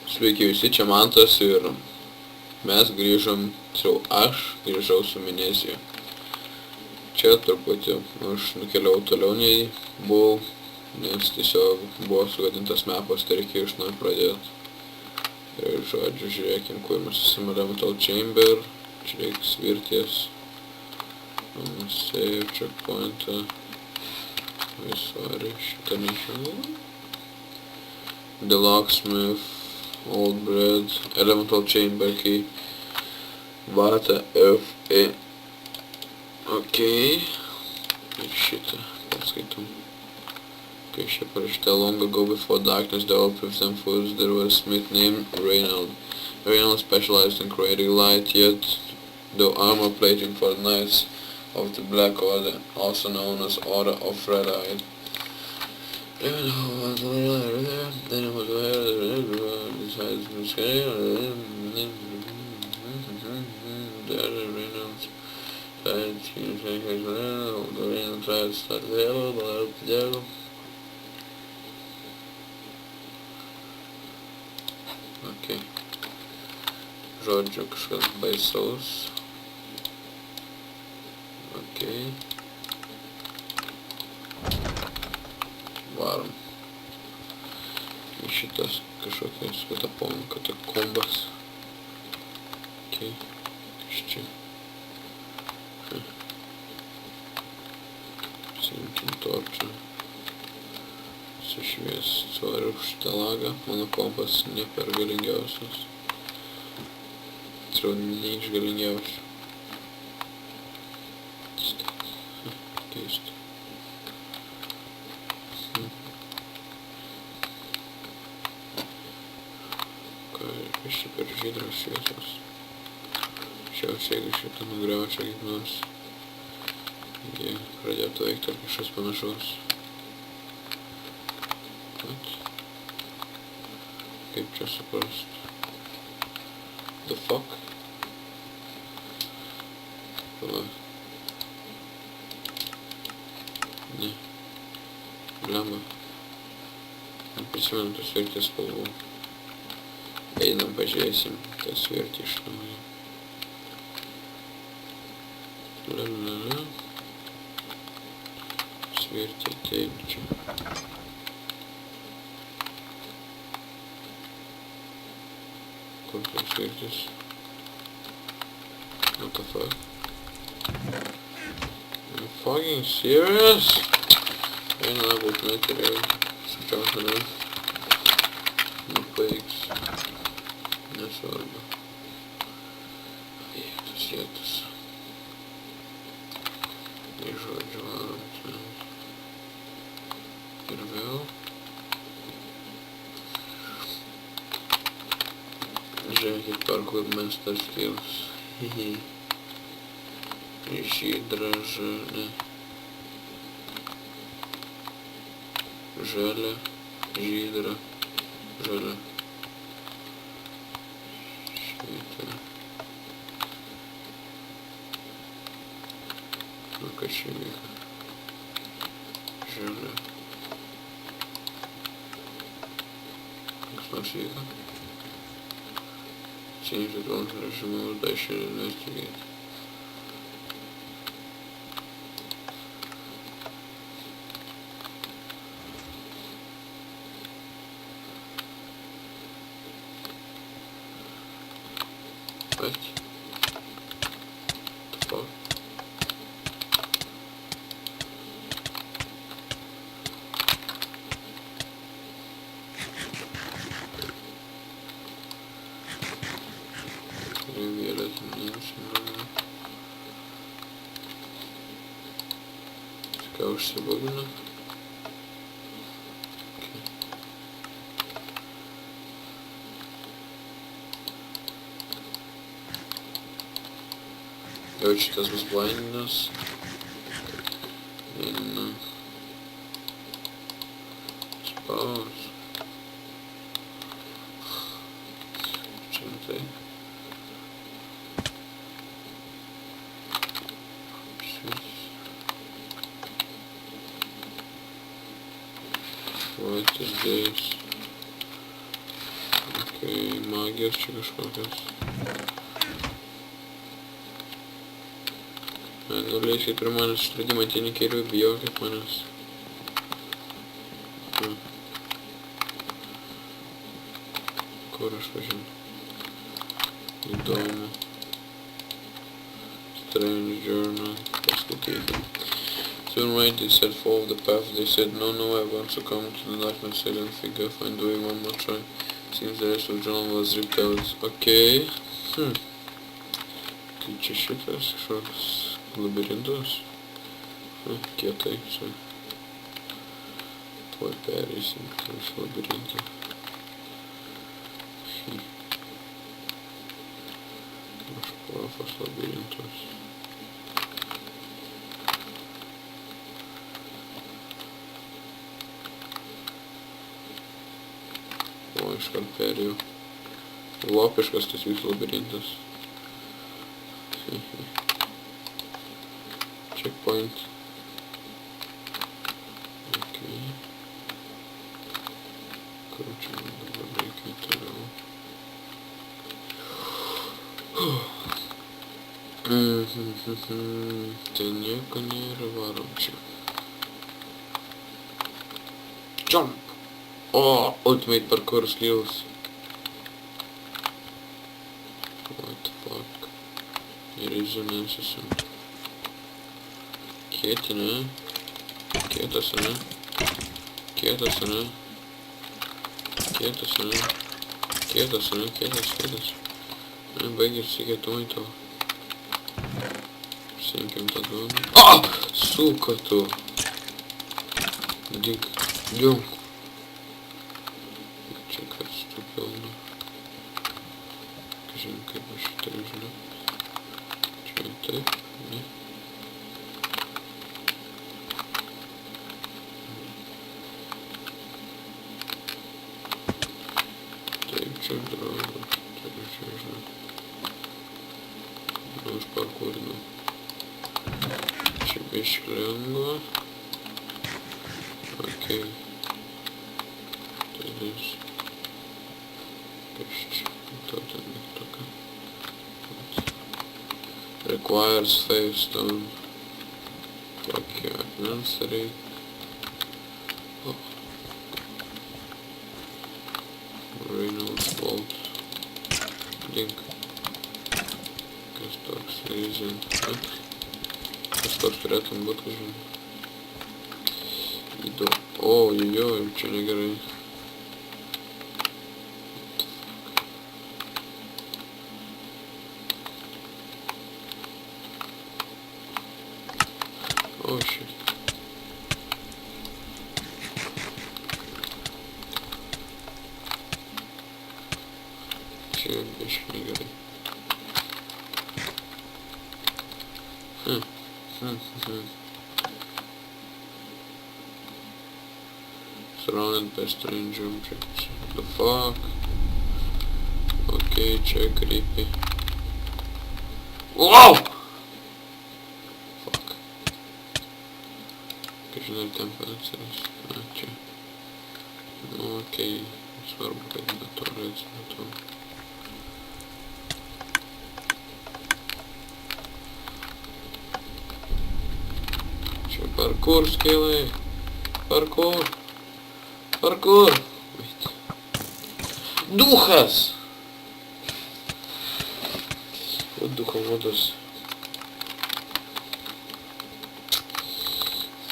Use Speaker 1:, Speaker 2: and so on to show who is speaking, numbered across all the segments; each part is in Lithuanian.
Speaker 1: Sveiki visi, čia Mantas ir mes grįžom, aš grįžau su Minezija. Čia truputį aš nukeliau toliau nei buvau, nes tiesiog buvo sugadintas mapas, tai reikėjo iš naujo pradėti. Ir žodžiu, žiūrėkim, kur mes esame Elemental Chamber, čia reikia svirties, save, checkpointą, sorry, šitą nežinau. The Locksmith, Old Bread, Elemental Chamber key, Vata F.E. Okei. Ir šitą perskaitom. Okay, čia parašyta long ago before darkness developed with them foods, there was a smith named Reynold. Reynold specialized in creating light, yet the armor plating for the Knights of the Black Order, also known as Order of Red Eye. Okay. Žodžiu, kažkas baisaus. Okay. Varom. Į šitas kažkokias katakombas. Okay. Iš čia. Simkim torčą. Sušvies svariu šitą lagą. Mano kompas ne per galingiausias. Tiksliau, ne iš galingiausių. Keista. Kas čia per žydros šviesos? Šiausiai, jeigu šitą nugriaučiau kaip nors, jie pradėtų veikti ar kažkas panašaus. Kaip čia suprast? The fuck? Pala. Ne. Blemba. Neprisimenu tos vertės spalvų. Einam, pažiūrėsim tas vertį iš naujo. Lalala. Svirtį taip čia. Kur tas svirtis? What the fuck? Are you fucking serious? Eina, būtinai turėjau sučiaus manęs. Nupaiks. Nesvarbu. Tas jėtas. Ir žodžiu varom ten. Ir vėl. Žiūrėkit, parkour master skills. Hihi. Žydra, žalia. Žalia, žydra, žalia. Šitą. Nu, kas čia vyka? Žalia. Kas nors vyka? Change the control remote, I should investigate. What? The fuck? Violet nežinau. Ką užsibugino? Jau šitas bus blindinės. Eina. Spaus. Čia tai. What is this? Kai magijos čia kažkokios. Nuleiskit prie manęs išradimą, tie nikerių, bijokit manęs. Kur aš važinu? Įdomu. Strange journal. Paskaitykim. Soon right, they said follow the path. They said no, I want to come to the darkness. I didn't think I'd find the way one more try. Seems the rest of the journal was ripped out. Okay. Tai čia šitas kažkoks labirintas. Kietai. Tuoj pereisim tas labirintą. Profas labirintas. O, iškart perėjau. Lopiškas tas jūsų labirintas. Checkpoint. Ok. Kur čia dabar reikia toliau. Tai nieko nėra, varom čia. Jump! O, ultimate parkour skills. What the fuck? Resonances. Kieti, ne? Kietas, ne? Kietas, ne? Kietas, ne? Kietas, ne? Kietas. Baigėsi kietumai tavo. Simkim tą duoną. A! Suka tu! Dink. Dink. Čia kas tu pilna. Kažin kaip aš turiu žinot. Čia taip, ne? Taip, čia drogo. Turiu čia žinot. Už parkūrinau. Čia biški lengva. Okei. Tai vis. Biški. To ten tokia. Requires favestone. Tokio akmens reikia. Reynolds bolt. Dink. Kas toks reizint. Kas toks turėtum būt, kažin. Įdomu. O, jo, čia negerai. O, shit. Čia biški negerai. Surrounded by strange objects. What the fuck? Okay, čia creepy. Wow! Fuck. Kažin ar ten panatsiras. Čia. Nu, okei. Svarbu, kad netoli atsimetu. Čia parkour skillai. Parkour. Parkour! Wait. Duchas! Вот духоводос.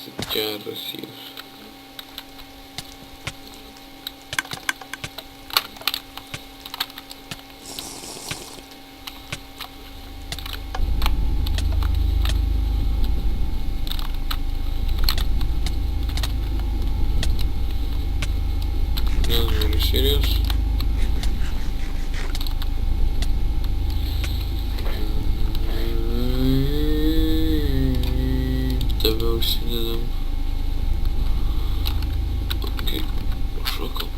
Speaker 1: Сейчас Россия. Serious? Tebe užsidedam. Okay. Šokam.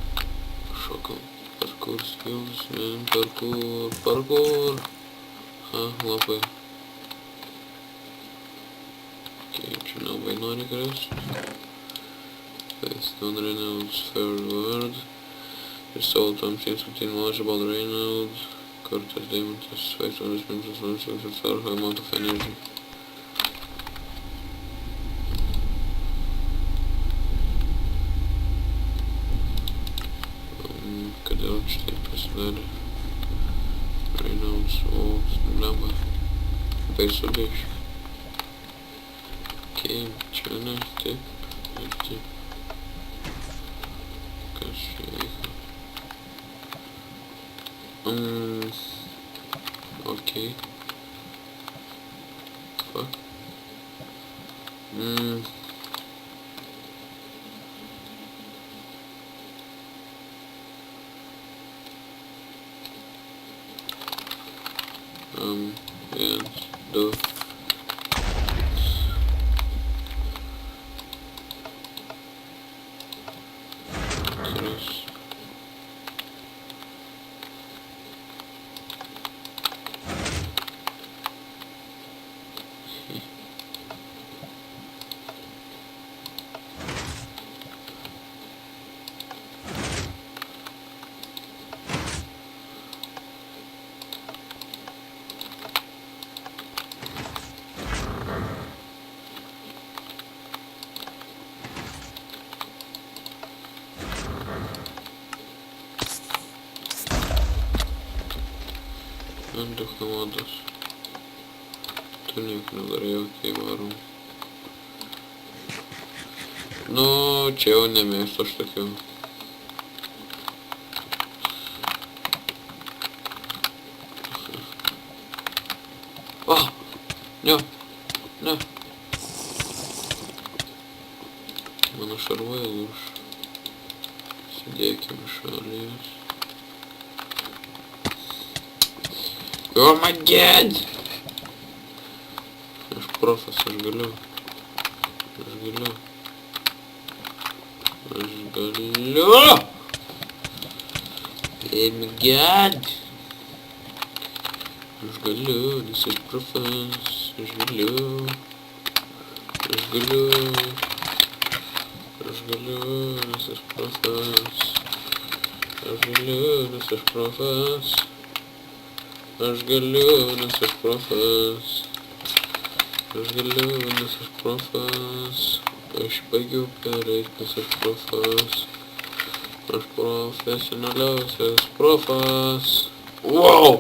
Speaker 1: Parkour skills, man. Parkour. Ha, labai. Okay, čia nelabai nori krist. That's non-renewed fair word. ir savo tam 17 Archibald Reynolds, Curtis Deimantas, Sveiconis Vincents Lansings ir Sarha Amount of Energy. Kad jau šķiet pasidarē. Reynolds, Wolves, Naba, Persudīši. Okei, čia ne, taip, ir taip. Kas čia vyko? Okei. Fuck. Viens, du. Trys. Du komandos. Tu nieko nedarėjau, tai varom. Nu, čia jau nemėgstu aš tokių. Ne, ne. Mano šarvuoja lūš. Sėdėkime šalės. Oh my god! Aš profas, aš galiu. Oh my god! Aš galiu, nes aš profas. Aš galiu, nes aš profas. Aš galiu, nes aš profas. Aš baigiau pereit, nes aš profas. Aš profesionaliausias profas. Wow!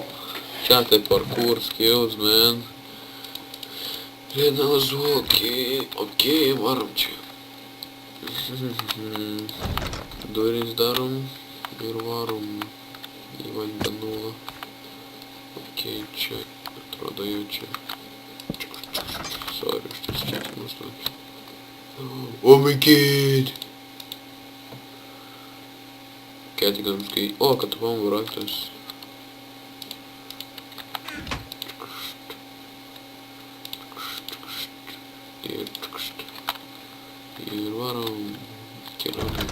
Speaker 1: Čia tai parkour skills, man. Viena звуки. Окей, varam čia. Durys darom ir varom į vandenulą. Okei, čia, atrodo jau čia. Sorry, už tas skėtimas toks. Oh my god! Ketikams, kai... O, kad pamų raktas. Ir varom. Kelionė.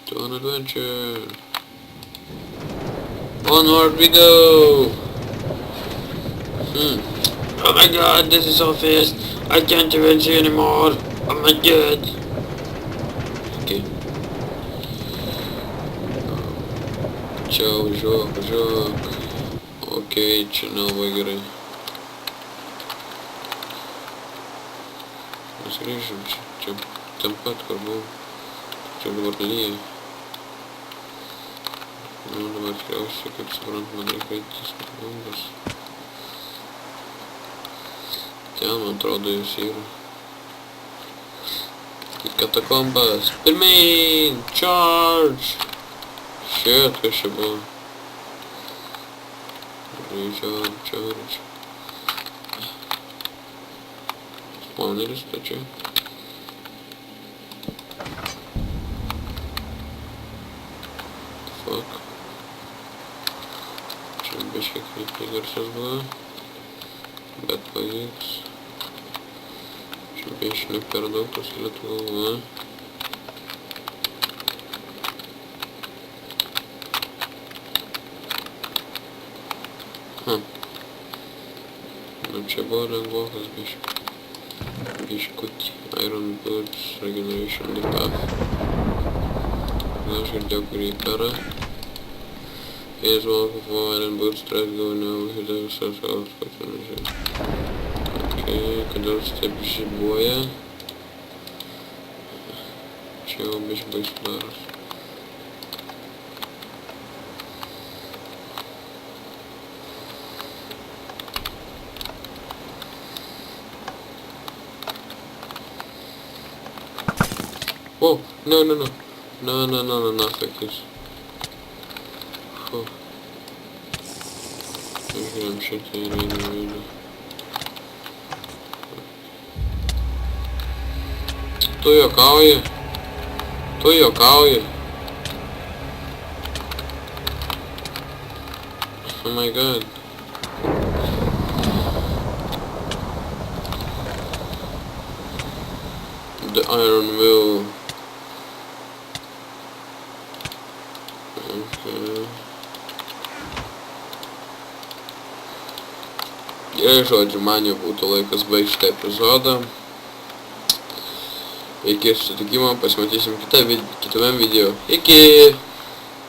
Speaker 1: To an adventure. Onward we go! Oh my god, this is so fast! I can't even see anymore! Oh my god! Okay. Čia važiuok. Okay, čia nelabai gerai. Mes grįžom čia ten pat, kur buvom. Čia dabar lyja. Nu, dabar tikriausiai, kaip suprant, man reikia eiti skirtingas. Ten, man atrodo, jūs yra. Į katakombas. Pirmyn! Charge! Shit, kas čia buvo? Charge. Spawneris, tai čia. Fuck. Čia biškiai kryptai garsas buvo. Bet pavyks. Čia biškiai ne per daug tos Lietuva. Nu čia buvo lengvokas biškutį. Iron Boots, Regeneration, the Path. aš girdėjau creeperą. Jis buvo pavarėn būt strait gauniau, hidė visas gaus pačianažiai. Okei, kodėl jis taip žibuoja? Čia jau biškai baisu daras. Whoa, no, fuck this. Фу. Играем что-то реально. Tu juokauji? Tu juokauji? Oh my god. The iron will. Okay. Gerai, žodžiu, man jau būtų laikas baigti šitą epizodą. Iki susitikimo, pasimatysim kitame video. Iki!